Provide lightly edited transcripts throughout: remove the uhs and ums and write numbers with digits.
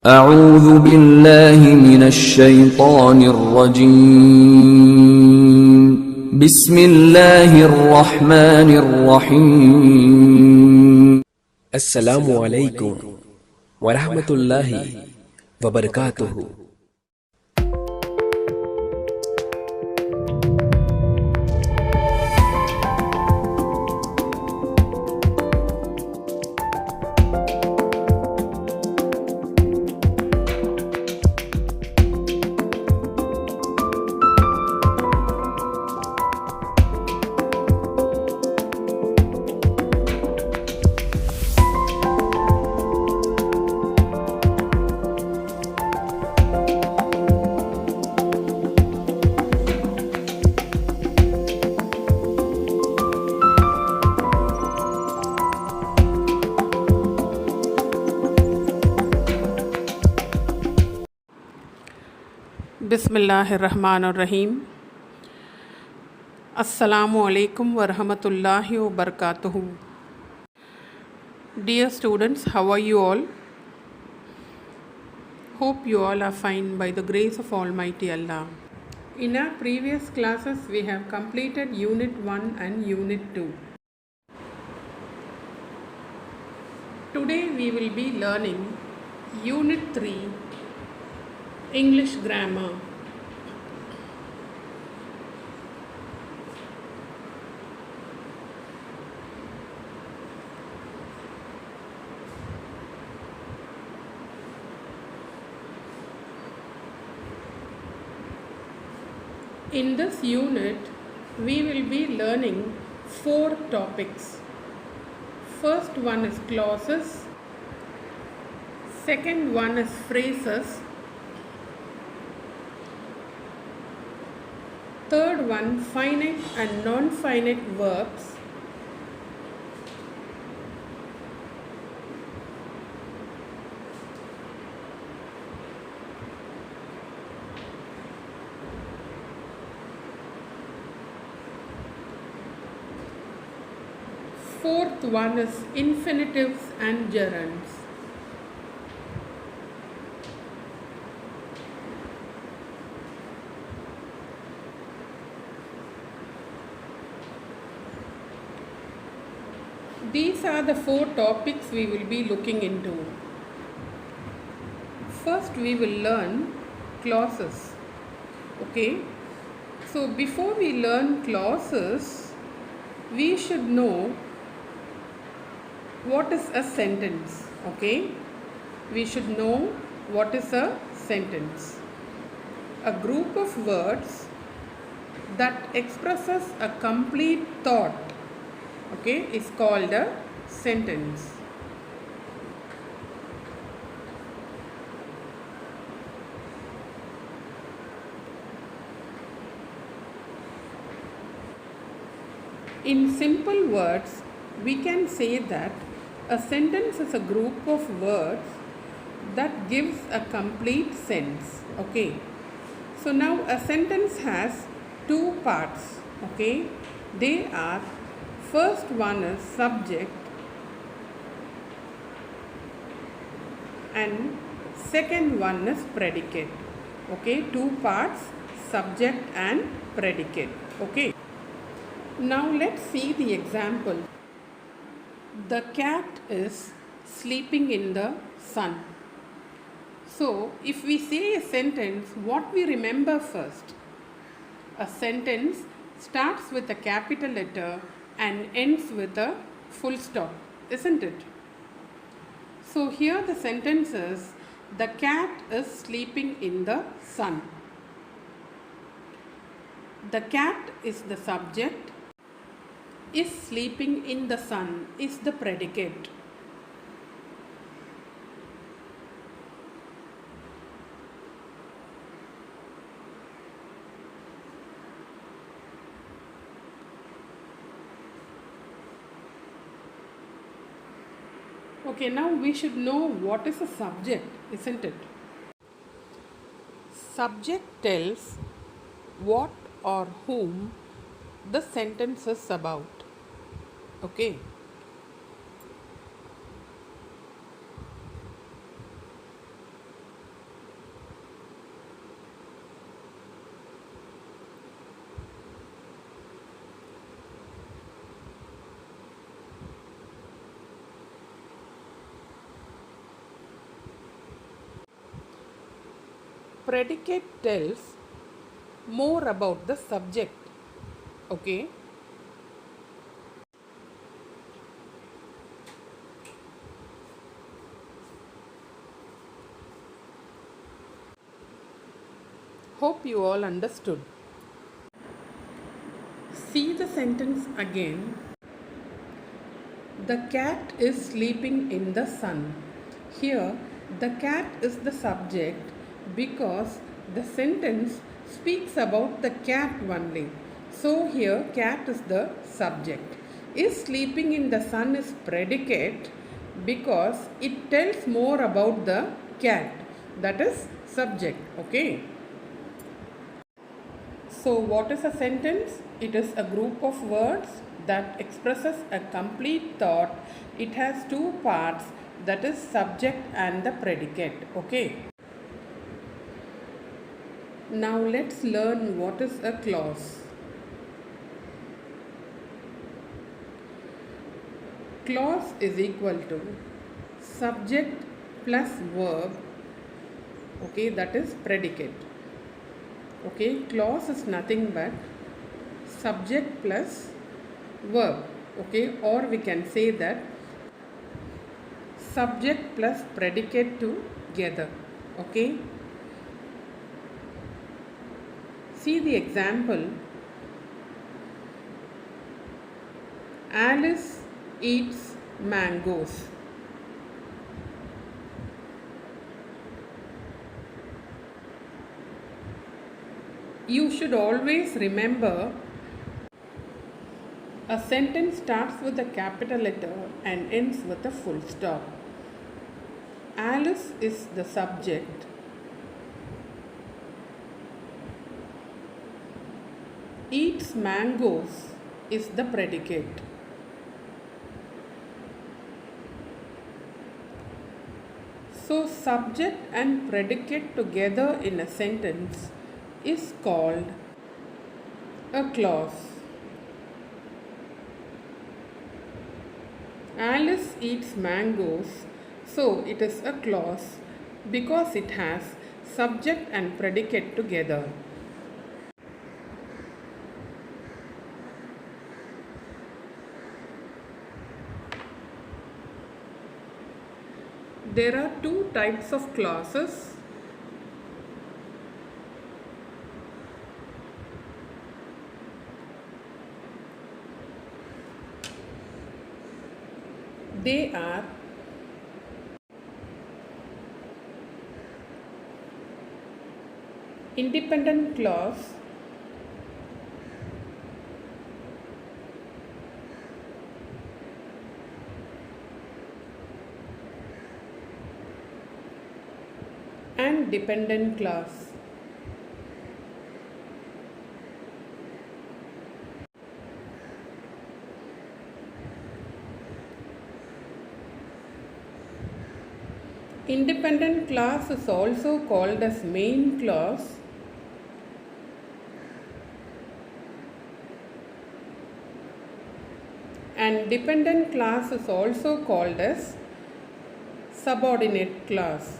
أعوذ بالله من الشيطان الرجيم بسم الله الرحمن الرحيم السلام عليكم ورحمة الله وبركاته. Bismillahirrahmanirrahim. Assalamu alaikum wa rahmatullahi wa barakatuhu. Dear students, how are you all? Hope you all are fine by the grace of Almighty Allah. In our previous classes, we have completed Unit 1 and Unit 2. Today we will be learning Unit 3, English Grammar. In this unit, we will be learning 4 topics. First one is clauses, second one is phrases, third one finite and non-finite verbs, fourth one is infinitives and gerunds. These are the 4 topics we will be looking into. First we will learn clauses. Okay. So before we learn clauses, we should know what is a sentence. Okay. We should know what is a sentence. A group of words that expresses a complete thought, okay, is called a sentence. In simple words, we can say that a sentence is a group of words that gives a complete sense. Okay. So now a sentence has 2 parts. Okay. They are, first one is subject and second one is predicate. Okay. 2 parts, subject and predicate. Okay. Now let's see the example. The cat is sleeping in the sun. So if we say a sentence, what we remember first? A sentence starts with a capital letter and ends with a full stop, isn't it? So here the sentence is, the cat is sleeping in the sun. The cat is the subject, is sleeping in the sun is the predicate. Okay, now we should know what is a subject, isn't it? Subject tells what or whom the sentence is about. Okay. predicate tells more about the subject. Okay. Hope you all understood. See the sentence again. The cat is sleeping in the sun. Here, the cat is the subject because the sentence speaks about the cat only. So here, cat is the subject. Is sleeping in the sun is predicate because it tells more about the cat. That is subject. Okay. So what is a sentence? It is a group of words that expresses a complete thought. It has two parts, that is subject and the predicate. Okay. Now let's learn what is a clause. Clause is equal to subject plus verb. Okay, that is predicate. Okay, clause is nothing but subject plus verb. Okay, or we can say that subject plus predicate together. Okay, see the example. Alice eats mangoes. You should always remember a sentence starts with a capital letter and ends with a full stop. Alice is the subject. Eats mangoes is the predicate. So subject and predicate together in a sentence is called a clause. Alice eats mangoes, so it is a clause because it has subject and predicate together. There are two types of clauses. They are independent clause and dependent clause. Independent clause is also called as main clause and dependent clause is also called as subordinate clause.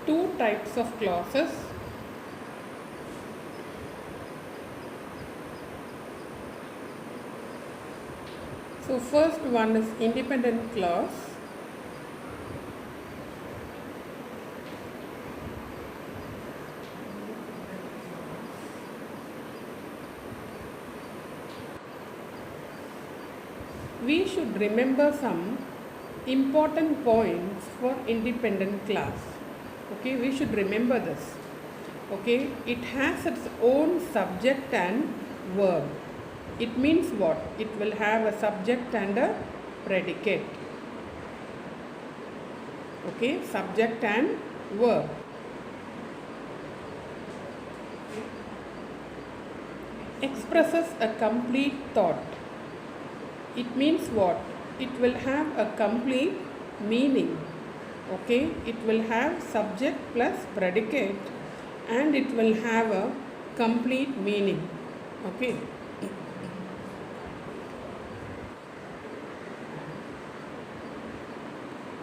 Two types of clauses. So first one is independent clause. We should remember some important points for independent clause. Okay, we should remember this. Okay, it has its own subject and verb. It means what? It will have a subject and a predicate. Okay, subject and verb. Expresses a complete thought. It means what? It will have a complete meaning. Okay, it will have subject plus predicate and it will have a complete meaning. Okay.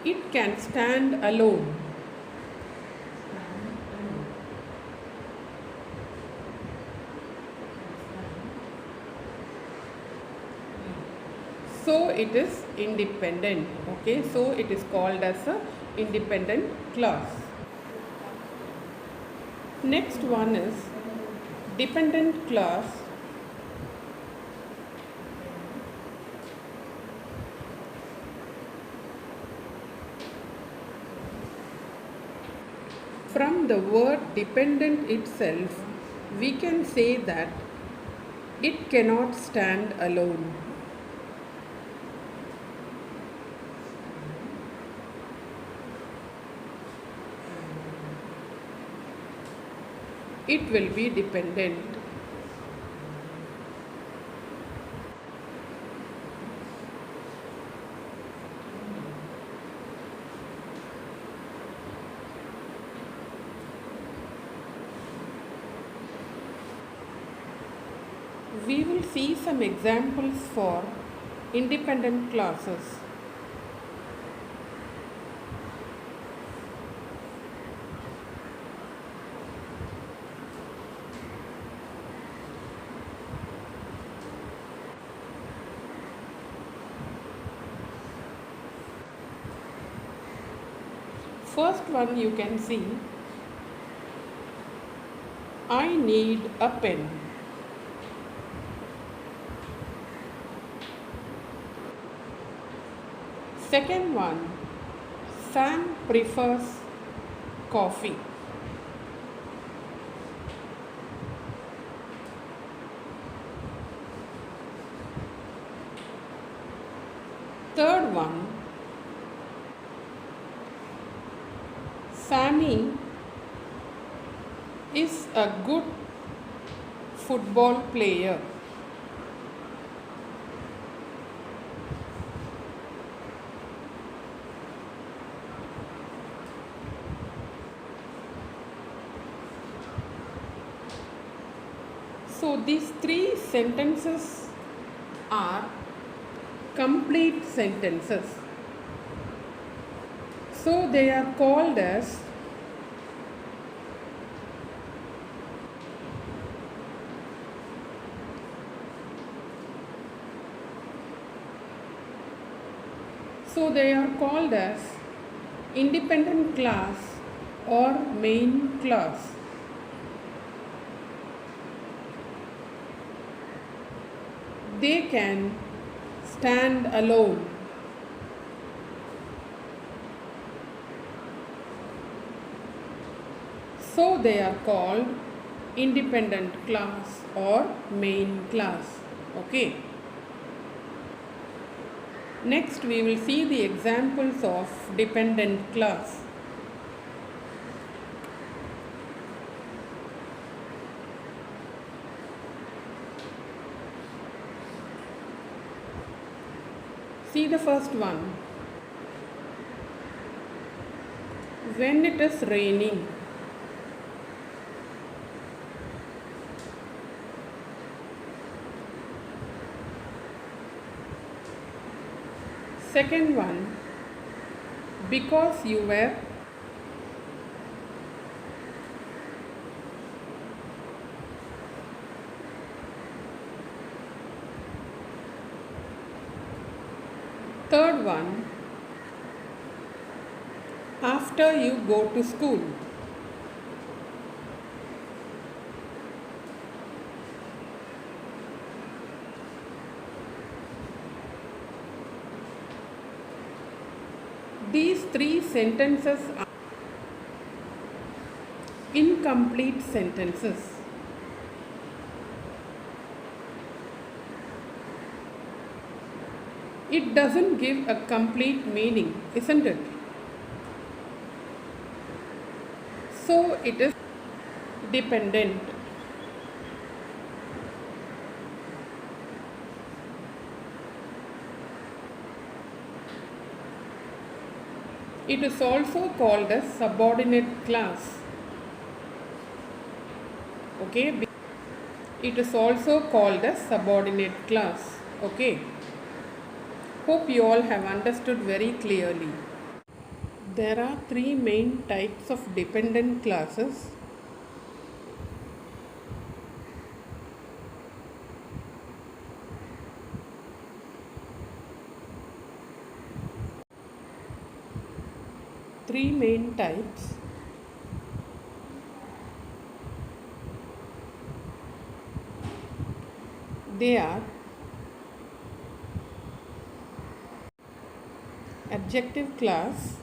It can stand alone. So it is independent. Okay, so it is called as a independent clause. Next one is dependent clause. From the word dependent itself, we can say that it cannot stand alone. It will be dependent. We will see some examples for independent clauses. First one you can see, I need a pen. Second one, Sam prefers coffee. Third one, Sammy is a good football player. So these three sentences are complete sentences. So they are called as independent clause or main clause. They can stand alone. So they are called independent clause or main clause. Okay. Next we will see the examples of dependent clause. See the first one. When it is raining. Second one, because you were. Third one, after you go to school. These three sentences are incomplete sentences. It doesn't give a complete meaning, isn't it? So it is dependent. It is also called a subordinate clause. Okay, it is also called a subordinate clause. Okay, hope you all have understood very clearly. There are three main types of dependent classes. Three main types. They are adjective class,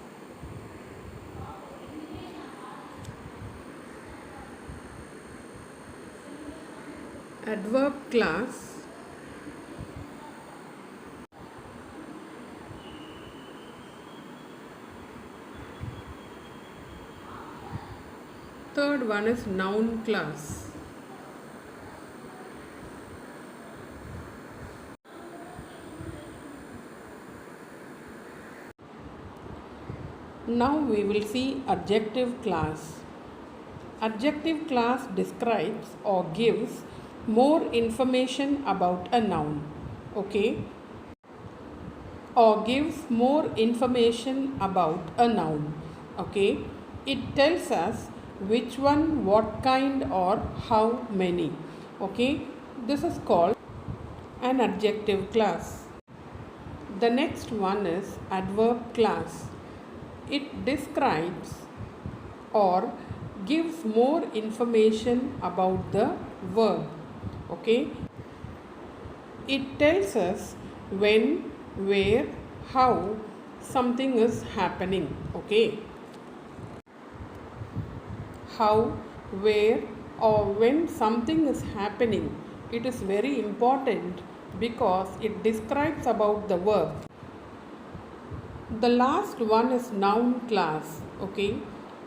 adverb class, third one is noun class. Now we will see adjective class. Adjective class describes or gives more information about a noun. Okay? Or gives more information about a noun. Okay? It tells us which one, what kind, or how many. Okay? This is called an adjective class. The next one is adverb class. It describes or gives more information about the verb. Okay? It tells us when, where, how something is happening. Okay? How, where, or when something is happening, it is very important because it describes about the verb. The last one is noun class. Okay?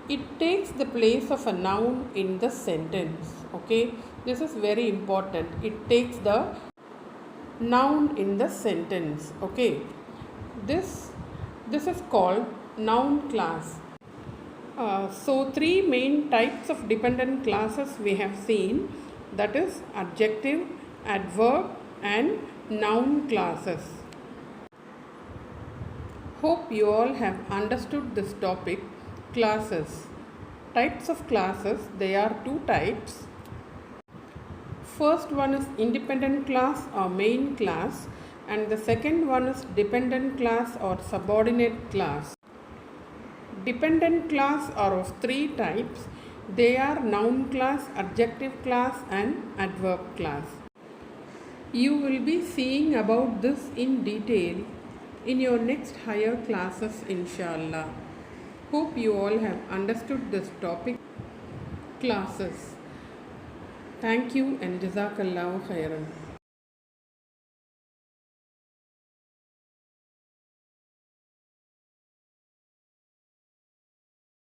It takes the place of a noun in the sentence. Okay? This is very important. It takes the noun in the sentence. Okay? This is called noun class. So three main types of dependent classes we have seen, that is adjective, adverb, and noun classes. Hope you all have understood this topic, classes. Types of classes, there are two types. First one is independent class or main class, and the second one is dependent class or subordinate class. Dependent class are of three types. They are noun class, adjective class, and adverb class. You will be seeing about this in detail in your next higher classes, inshallah. Hope you all have understood this topic, classes. Thank you and Jazakallahu khairan.